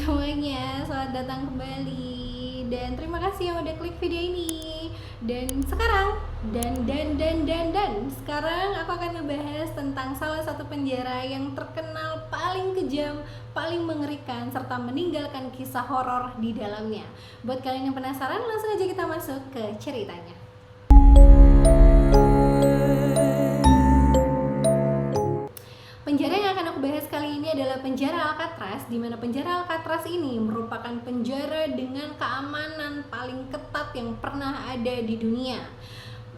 semuanya, selamat datang kembali. Dan terima kasih yang udah klik video ini. Dan sekarang sekarang aku akan ngebahas tentang salah satu penjara yang terkenal paling kejam, paling mengerikan, serta meninggalkan kisah horor di dalamnya. Buat kalian yang penasaran, langsung aja kita masuk ke ceritanya. Penjara yang akan aku bahas kali ini adalah penjara Alcatraz, di mana penjara Alcatraz ini merupakan penjara dengan keamanan paling ketat yang pernah ada di dunia.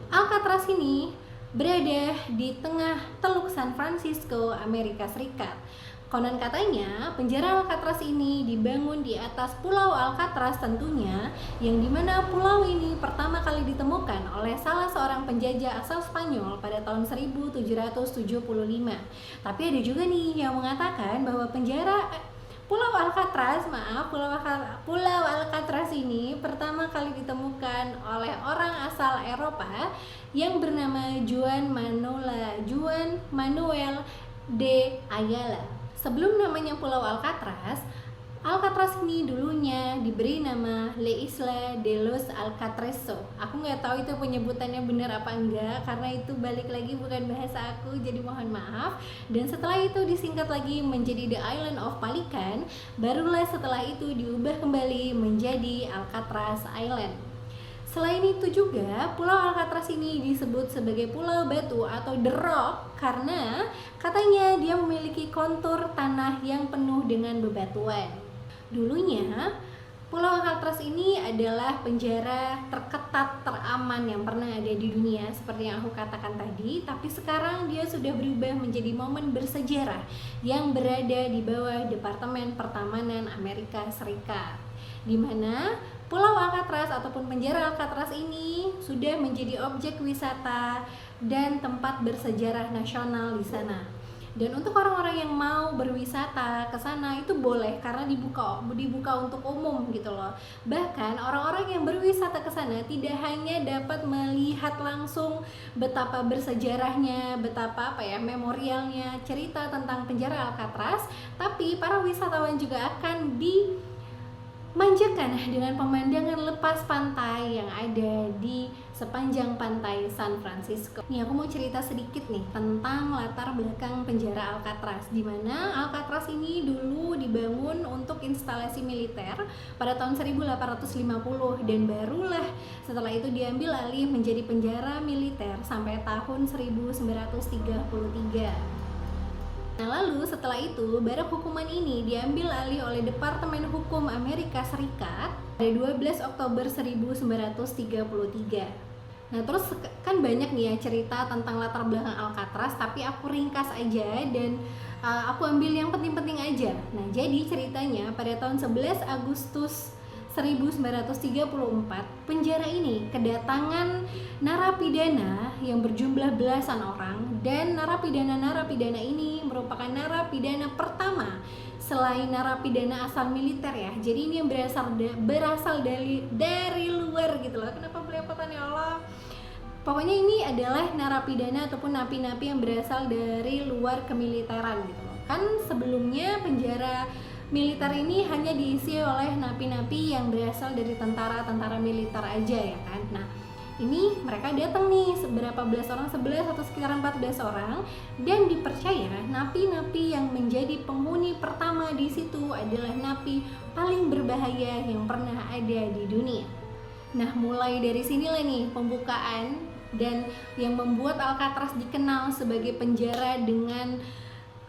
Alcatraz ini berada di tengah Teluk San Francisco, Amerika Serikat. Konon katanya, penjara Alcatraz ini dibangun di atas Pulau Alcatraz tentunya, yang dimana pulau ini pertama kali ditemukan oleh salah seorang penjajah asal Spanyol pada tahun 1775. Tapi ada juga nih yang mengatakan bahwa Pulau Alcatraz ini pertama kali ditemukan oleh orang asal Eropa yang bernama Juan Manuel de Ayala. Sebelum namanya Pulau Alcatraz ini dulunya diberi nama La Isla de los Alcatrazos. Aku nggak tahu itu penyebutannya benar apa enggak, karena itu balik lagi bukan bahasa aku, jadi mohon maaf. Dan setelah itu disingkat lagi menjadi The Island of Pelican. Barulah setelah itu diubah kembali menjadi Alcatraz Island. Selain itu juga, Pulau Alcatraz ini disebut sebagai Pulau Batu atau The Rock karena katanya dia memiliki kontur tanah yang penuh dengan bebatuan. Dulunya, Pulau Alcatraz ini adalah penjara terketat, teraman yang pernah ada di dunia seperti yang aku katakan tadi, tapi sekarang dia sudah berubah menjadi momen bersejarah yang berada di bawah Departemen Pertamanan Amerika Serikat, di mana Pulau Alcatraz ataupun penjara Alcatraz ini sudah menjadi objek wisata dan tempat bersejarah nasional di sana. Dan untuk orang-orang yang mau berwisata ke sana itu boleh karena dibuka untuk umum gitu loh. Bahkan orang-orang yang berwisata ke sana tidak hanya dapat melihat langsung betapa bersejarahnya, betapa memorialnya, cerita tentang penjara Alcatraz, tapi para wisatawan juga akan manjakan dengan pemandangan lepas pantai yang ada di sepanjang pantai San Francisco. Nih aku mau cerita sedikit nih tentang latar belakang penjara Alcatraz, di mana Alcatraz ini dulu dibangun untuk instalasi militer pada tahun 1850 dan barulah setelah itu diambil alih menjadi penjara militer sampai tahun 1933. Nah lalu setelah itu barak hukuman ini diambil alih oleh Departemen Hukum Amerika Serikat pada 12 Oktober 1933. Nah terus kan banyak nih ya cerita tentang latar belakang Alcatraz, tapi aku ringkas aja dan aku ambil yang penting-penting aja. Nah jadi ceritanya pada tahun 11 Agustus 1934, penjara ini kedatangan narapidana yang berjumlah belasan orang, dan narapidana ini merupakan narapidana pertama selain narapidana asal militer ya. Jadi ini yang berasal dari luar gitu loh. Kenapa belepotan ya Allah? Pokoknya ini adalah narapidana ataupun napi-napi yang berasal dari luar kemiliteran gitu loh. Kan sebelumnya penjara militer ini hanya diisi oleh napi-napi yang berasal dari tentara militer aja ya kan. Nah ini mereka datang nih seberapa belas orang, 11 atau sekitar 14 orang, dan dipercaya napi-napi yang menjadi penghuni pertama di situ adalah napi paling berbahaya yang pernah ada di dunia. Nah mulai dari sinilah nih pembukaan dan yang membuat Alcatraz dikenal sebagai penjara dengan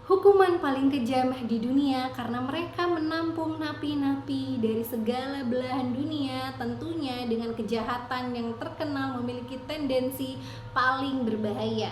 hukuman paling kejam di dunia, karena mereka menampung napi-napi dari segala belahan dunia, tentunya dengan kejahatan yang terkenal memiliki tendensi paling berbahaya.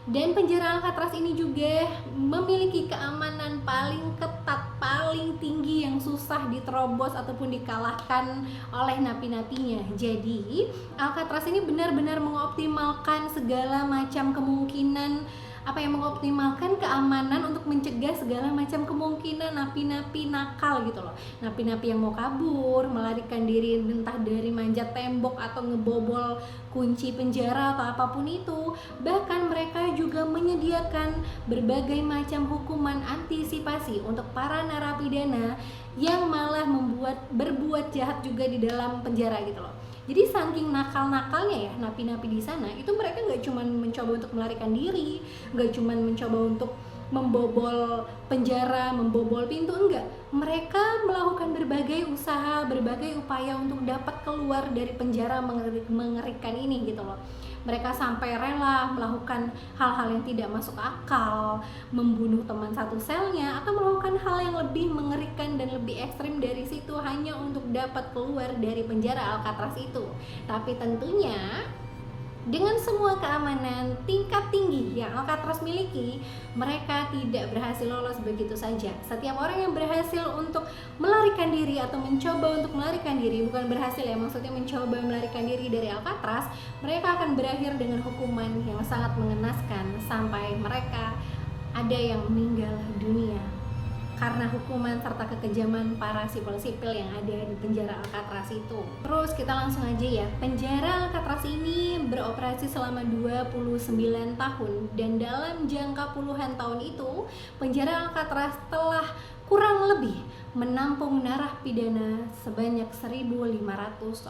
Dan penjara Alcatraz ini juga memiliki keamanan paling ketat, paling tinggi yang susah diterobos ataupun dikalahkan oleh napi-napinya. Jadi Alcatraz ini benar-benar mengoptimalkan segala macam kemungkinan mengoptimalkan keamanan untuk mencegah segala macam kemungkinan napi-napi nakal gitu loh. Napi-napi yang mau kabur, melarikan diri entah dari manjat tembok atau ngebobol kunci penjara atau apapun itu. Bahkan mereka juga menyediakan berbagai macam hukuman antisipasi untuk para narapidana yang berbuat jahat juga di dalam penjara gitu loh. Jadi saking nakal-nakalnya ya napi-napi di sana, itu mereka nggak cuma mencoba untuk melarikan diri, nggak cuma mencoba untuk membobol penjara, membobol pintu, enggak. Mereka melakukan berbagai usaha, berbagai upaya untuk dapat keluar dari penjara mengerikan ini gitu loh. Mereka sampai rela melakukan hal-hal yang tidak masuk akal, membunuh teman satu selnya, atau melakukan hal yang lebih mengerikan dan lebih ekstrim dari situ hanya untuk dapat keluar dari penjara Alcatraz itu. Tapi tentunya dengan semua keamanan tingkat tinggi yang Alcatraz miliki, mereka tidak berhasil lolos begitu saja. Setiap orang yang berhasil untuk melarikan diri atau mencoba untuk melarikan diri, bukan berhasil ya, maksudnya mencoba melarikan diri dari Alcatraz, mereka akan berakhir dengan hukuman yang sangat mengenaskan sampai mereka ada yang meninggal dunia karena hukuman serta kekejaman para sipil-sipil yang ada di penjara Alcatraz itu. Terus kita langsung aja ya, penjara Alcatraz ini beroperasi selama 29 tahun, dan dalam jangka puluhan tahun itu penjara Alcatraz telah kurang lebih menampung narapidana sebanyak 1.500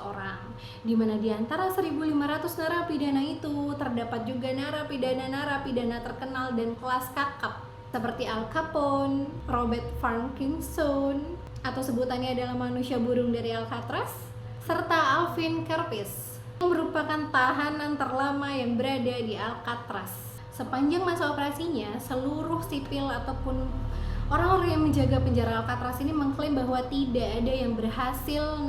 orang, di mana di antara 1.500 narapidana itu terdapat juga narapidana terkenal dan kelas kakap seperti Al Capone, Robert Parkinson, atau sebutannya adalah manusia burung dari Alcatraz, serta Alvin Kerpis, yang merupakan tahanan terlama yang berada di Alcatraz. Sepanjang masa operasinya, seluruh sipil ataupun orang-orang yang menjaga penjara Alcatraz ini mengklaim bahwa tidak ada yang berhasil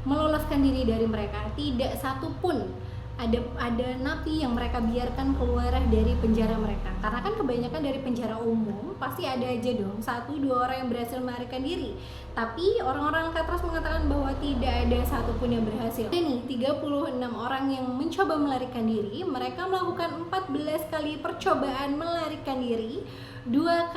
meloloskan diri dari mereka. Tidak satu pun ada napi yang mereka biarkan keluar dari penjara mereka, karena kan kebanyakan dari penjara umum pasti ada aja dong 1-2 orang yang berhasil melarikan diri, tapi orang-orang Alcatraz mengatakan bahwa tidak ada satupun yang berhasil. Ini 36 orang yang mencoba melarikan diri, mereka melakukan 14 kali percobaan melarikan diri. Dua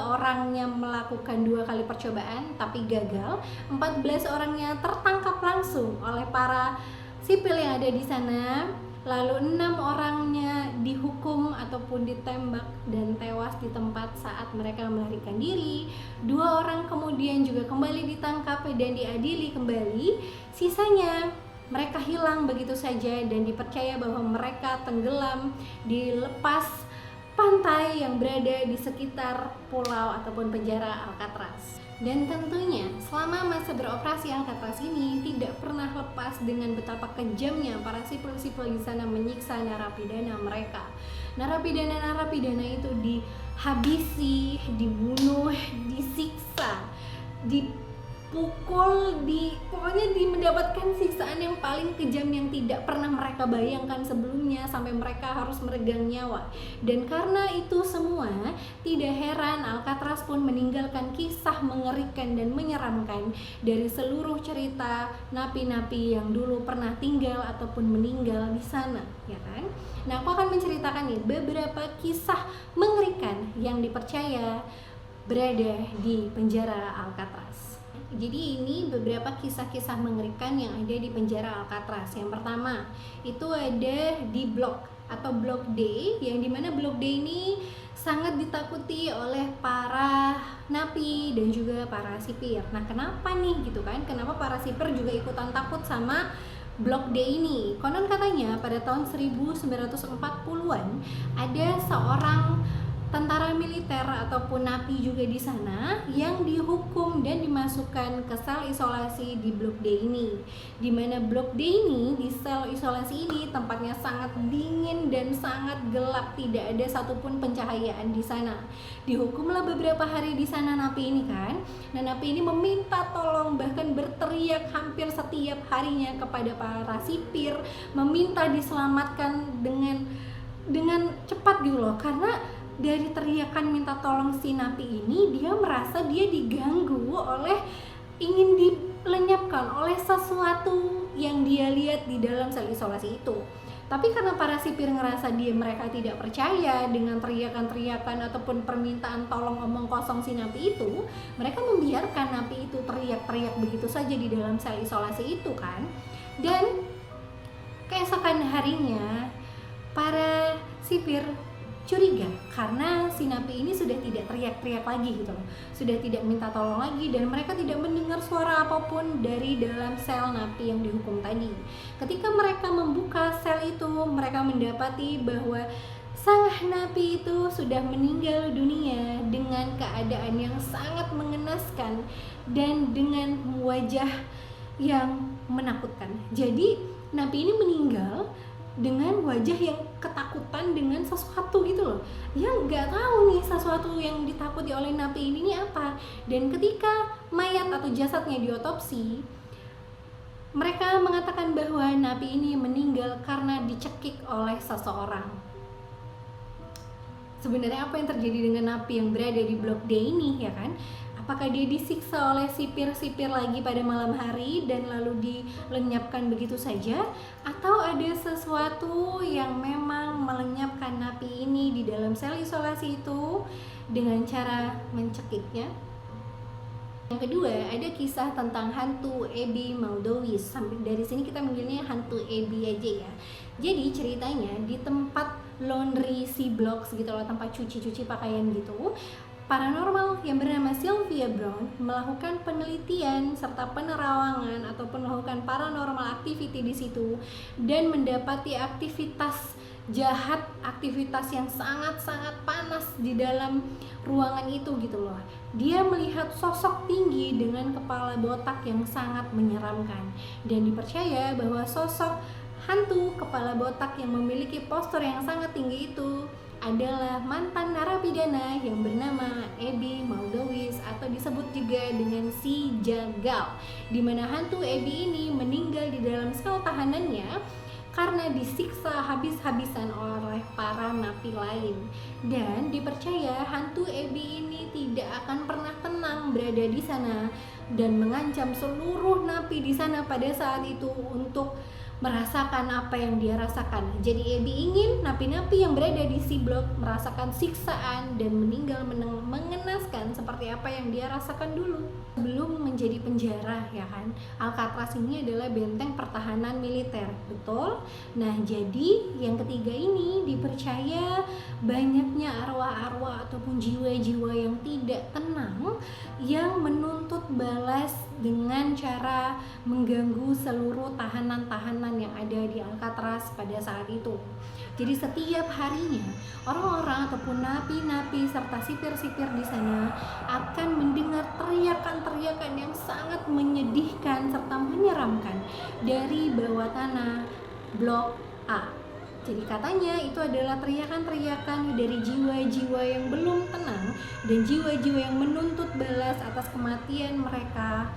orangnya melakukan 2 kali percobaan tapi gagal. 14 orangnya tertangkap langsung oleh para sipil yang ada di sana, lalu 6 orangnya dihukum ataupun ditembak dan tewas di tempat saat mereka melarikan diri. 2 orang kemudian juga kembali ditangkap dan diadili kembali. Sisanya mereka hilang begitu saja dan dipercaya bahwa mereka tenggelam di lepas pantai yang berada di sekitar pulau ataupun penjara Alcatraz. Dan tentunya selama masa beroperasi Alcatraz ini tidak pernah lepas dengan betapa kejamnya para sipil-sipil di sana menyiksa narapidana mereka. Narapidana itu dihabisi, dibunuh, disiksa, dipukul, pokoknya mendapatkan siksaan yang paling kejam yang tidak pernah mereka bayangkan sebelumnya, sampai mereka harus meregang nyawa. Dan karena itu semua, tidak heran Alcatraz pun meninggalkan kisah mengerikan dan menyeramkan dari seluruh cerita napi-napi yang dulu pernah tinggal ataupun meninggal di sana, ya kan? Nah, aku akan menceritakan nih beberapa kisah mengerikan yang dipercaya berada di penjara Alcatraz. Jadi ini beberapa kisah-kisah mengerikan yang ada di penjara Alcatraz. Yang pertama itu ada di Blok atau Blok D, yang dimana Blok D ini sangat ditakuti oleh para napi dan juga para sipir. Nah, kenapa nih gitu kan? Kenapa para sipir juga ikutan takut sama Blok D ini? Konon katanya pada tahun 1940-an ada seorang tentara militer ataupun napi juga di sana yang dihukum dan dimasukkan ke sel isolasi di Blok D ini. Di mana Blok D ini, di sel isolasi ini tempatnya sangat dingin dan sangat gelap, tidak ada satupun pencahayaan di sana. Dihukumlah beberapa hari di sana napi ini kan. Nah, napi ini meminta tolong, bahkan berteriak hampir setiap harinya kepada para sipir, meminta diselamatkan dengan cepat gitu loh, karena dari teriakan minta tolong si napi ini, dia merasa dia diganggu ingin dilenyapkan oleh sesuatu yang dia lihat di dalam sel isolasi itu. Tapi karena para sipir ngerasa mereka tidak percaya dengan teriakan-teriakan ataupun permintaan tolong omong kosong si napi itu, mereka membiarkan napi itu teriak-teriak begitu saja di dalam sel isolasi itu kan. Dan keesokan harinya para sipir curiga karena si napi ini sudah tidak teriak-teriak lagi gitu loh, sudah tidak minta tolong lagi, dan mereka tidak mendengar suara apapun dari dalam sel napi yang dihukum tadi. Ketika mereka membuka sel itu, mereka mendapati bahwa sang napi itu sudah meninggal dunia dengan keadaan yang sangat mengenaskan dan dengan wajah yang menakutkan. Jadi napi ini meninggal dengan wajah yang ketakutan dengan sesuatu gitu loh, yang nggak tahu nih sesuatu yang ditakuti oleh napi ini apa. Dan ketika mayat atau jasadnya diotopsi, mereka mengatakan bahwa napi ini meninggal karena dicekik oleh seseorang. Sebenarnya apa yang terjadi dengan napi yang berada di blok D ini, ya kan? Apakah dia disiksa oleh sipir-sipir lagi pada malam hari dan lalu dilenyapkan begitu saja? Atau ada sesuatu yang memang melenyapkan napi ini di dalam sel isolasi itu dengan cara mencekiknya? Yang kedua, ada kisah tentang hantu Abby Maldowis. Sampai dari sini kita manggilnya hantu Abby aja ya. Jadi ceritanya di tempat laundry si blocks gitu loh, tempat cuci-cuci pakaian gitu, paranormal yang bernama Sylvia Brown melakukan penelitian serta penerawangan ataupun melakukan paranormal activity di situ dan mendapati aktivitas jahat, aktivitas yang sangat-sangat panas di dalam ruangan itu gitu loh. Dia melihat sosok tinggi dengan kepala botak yang sangat menyeramkan, dan dipercaya bahwa sosok hantu kepala botak yang memiliki postur yang sangat tinggi itu adalah mantan narapidana yang bernama Abby Maldowis atau disebut juga dengan si Jagal, di mana hantu Abby ini meninggal di dalam sel tahanannya karena disiksa habis-habisan oleh para napi lain. Dan dipercaya hantu Abby ini tidak akan pernah tenang berada di sana dan mengancam seluruh napi di sana pada saat itu untuk merasakan apa yang dia rasakan. Jadi Abby ingin napi-napi yang berada di si blok merasakan siksaan dan meninggal mengenaskan seperti apa yang dia rasakan dulu sebelum menjadi penjara, ya kan. Alcatraz ini adalah benteng pertahanan militer, betul. Nah, jadi yang ketiga ini dipercaya banyaknya arwah-arwah ataupun jiwa-jiwa yang tidak tenang yang menuntut balas dengan cara mengganggu seluruh tahanan-tahanan yang ada di Alcatraz pada saat itu. Jadi setiap harinya orang-orang ataupun napi-napi serta sipir-sipir di sana akan mendengar teriakan-teriakan yang sangat menyedihkan serta menyeramkan dari bawah tanah blok A. Jadi katanya itu adalah teriakan-teriakan dari jiwa-jiwa yang belum tenang dan jiwa-jiwa yang menuntut balas atas kematian mereka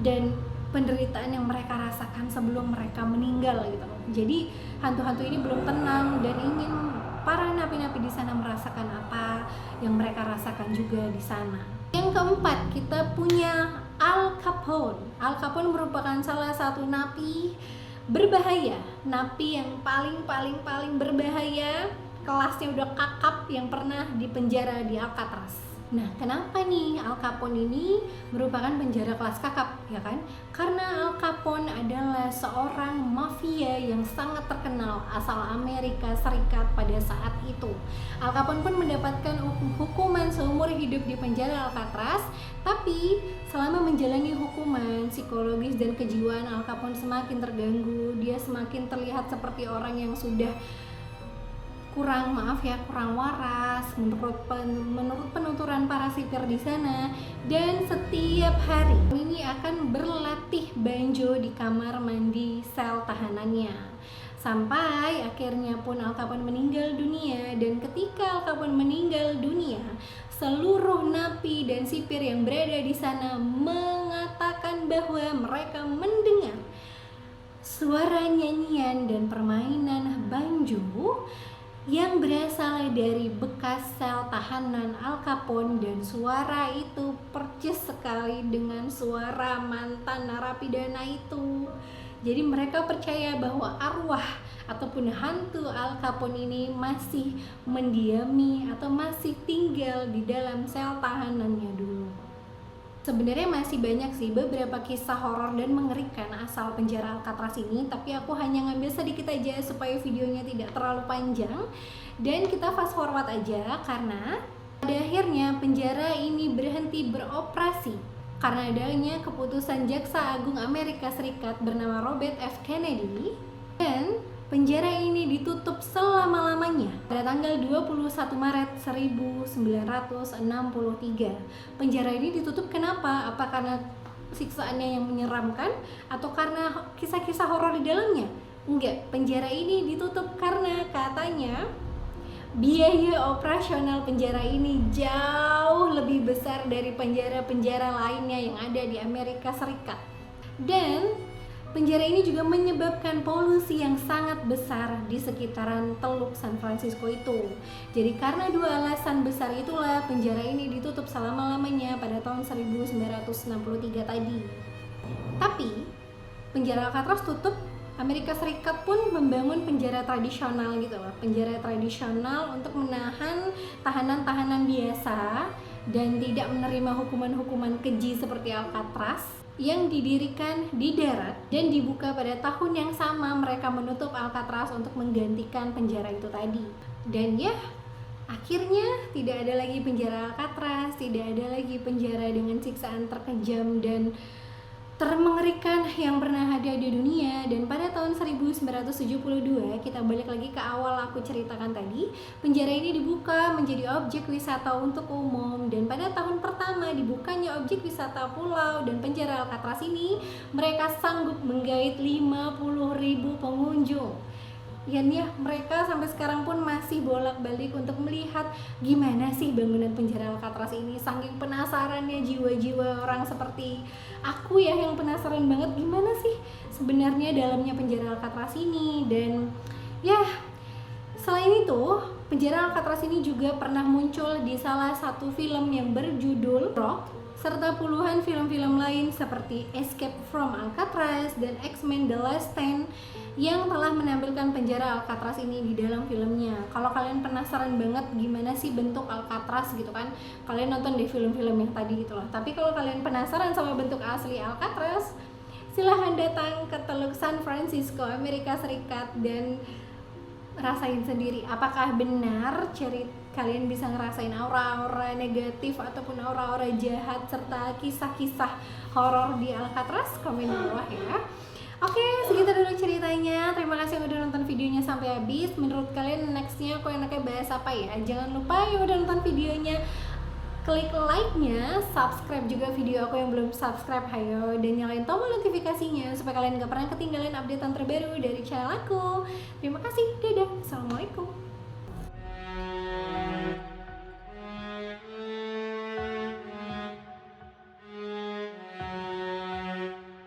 dan penderitaan yang mereka rasakan sebelum mereka meninggal gitu loh. Jadi hantu-hantu ini belum tenang dan ingin para napi-napi di sana merasakan apa yang mereka rasakan juga di sana. Yang keempat, kita punya Al Capone. Al Capone merupakan salah satu napi berbahaya, napi yang paling berbahaya, kelasnya udah kakap, yang pernah dipenjara di Alcatraz. Nah, kenapa nih Al Capone ini merupakan penjara kelas kakap, ya kan? Karena Al Capone adalah seorang mafia yang sangat terkenal asal Amerika Serikat pada saat itu. Al Capone pun mendapatkan hukuman seumur hidup di penjara Alcatraz, tapi selama menjalani hukuman, psikologis dan kejiwaan Al Capone semakin terganggu. Dia semakin terlihat seperti orang yang sudah kurang waras menurut penuturan para sipir di sana, dan setiap hari ini akan berlatih banjo di kamar mandi sel tahanannya sampai akhirnya pun Al Capone meninggal dunia. Dan ketika Al Capone meninggal dunia, seluruh napi dan sipir yang berada di sana mengatakan bahwa mereka mendengar suara nyanyian dan permainan banjo yang berasal dari bekas sel tahanan Al Capone, dan suara itu percis sekali dengan suara mantan narapidana itu. Jadi mereka percaya bahwa arwah ataupun hantu Al Capone ini masih mendiami atau masih tinggal di dalam sel tahanannya dulu. Sebenarnya masih banyak sih beberapa kisah horor dan mengerikan asal penjara Alcatraz ini, tapi aku hanya ngambil sedikit aja supaya videonya tidak terlalu panjang. Dan kita fast forward aja karena pada akhirnya penjara ini berhenti beroperasi karena adanya keputusan Jaksa Agung Amerika Serikat bernama Robert F. Kennedy, dan penjara ini ditutup selama-lamanya pada tanggal 21 Maret 1963. Penjara ini ditutup kenapa? Apa karena siksaannya yang menyeramkan atau karena kisah-kisah horor di dalamnya? Enggak, penjara ini ditutup karena katanya biaya operasional penjara ini jauh lebih besar dari penjara-penjara lainnya yang ada di Amerika Serikat. Dan penjara ini juga menyebabkan polusi yang sangat besar di sekitaran Teluk San Francisco itu. Jadi karena dua alasan besar itulah penjara ini ditutup selama-lamanya pada tahun 1963 tadi. Tapi penjara Alcatraz tutup, Amerika Serikat pun membangun penjara tradisional gitu loh. Penjara tradisional untuk menahan tahanan-tahanan biasa dan tidak menerima hukuman-hukuman keji seperti Alcatraz, yang didirikan di darat dan dibuka pada tahun yang sama. Mereka menutup Alcatraz untuk menggantikan penjara itu tadi. Dan ya, akhirnya tidak ada lagi penjara Alcatraz, tidak ada lagi penjara dengan siksaan terkejam dan termengerikan yang pernah ada di dunia. Dan pada tahun 1972, kita balik lagi ke awal aku ceritakan tadi, penjara ini dibuka menjadi objek wisata untuk umum. Dan pada tahun pertama dibukanya objek wisata pulau dan penjara Alcatraz ini, mereka sanggup menggait 50.000 pengunjung. Dan ya, mereka sampai sekarang pun masih bolak-balik untuk melihat gimana sih bangunan penjara Alcatraz ini. Saking penasarannya jiwa-jiwa orang seperti aku ya, yang penasaran banget gimana sih sebenarnya dalamnya penjara Alcatraz ini. Dan ya, selain itu, penjara Alcatraz ini juga pernah muncul di salah satu film yang berjudul Rock, serta puluhan film-film lain seperti Escape from Alcatraz dan X-Men The Last Stand yang telah menampilkan penjara Alcatraz ini di dalam filmnya. Kalau kalian penasaran banget gimana sih bentuk Alcatraz gitu kan, kalian nonton di film-film yang tadi gitu loh. Tapi kalau kalian penasaran sama bentuk asli Alcatraz, silahkan datang ke Teluk San Francisco, Amerika Serikat, dan rasain sendiri apakah benar kalian bisa ngerasain aura-aura negatif ataupun aura-aura jahat serta kisah-kisah horor di Alcatraz. Komen di bawah ya. Oke, segitu dulu ceritanya. Terima kasih yang udah nonton videonya sampai habis. Menurut kalian nextnya aku enaknya bahas apa ya? Jangan lupa yang udah nonton videonya klik like-nya, subscribe juga video aku yang belum subscribe, hayo, dan nyalain tombol notifikasinya supaya kalian gak pernah ketinggalan updatean terbaru dari channel aku. Terima kasih, dadah, assalamualaikum.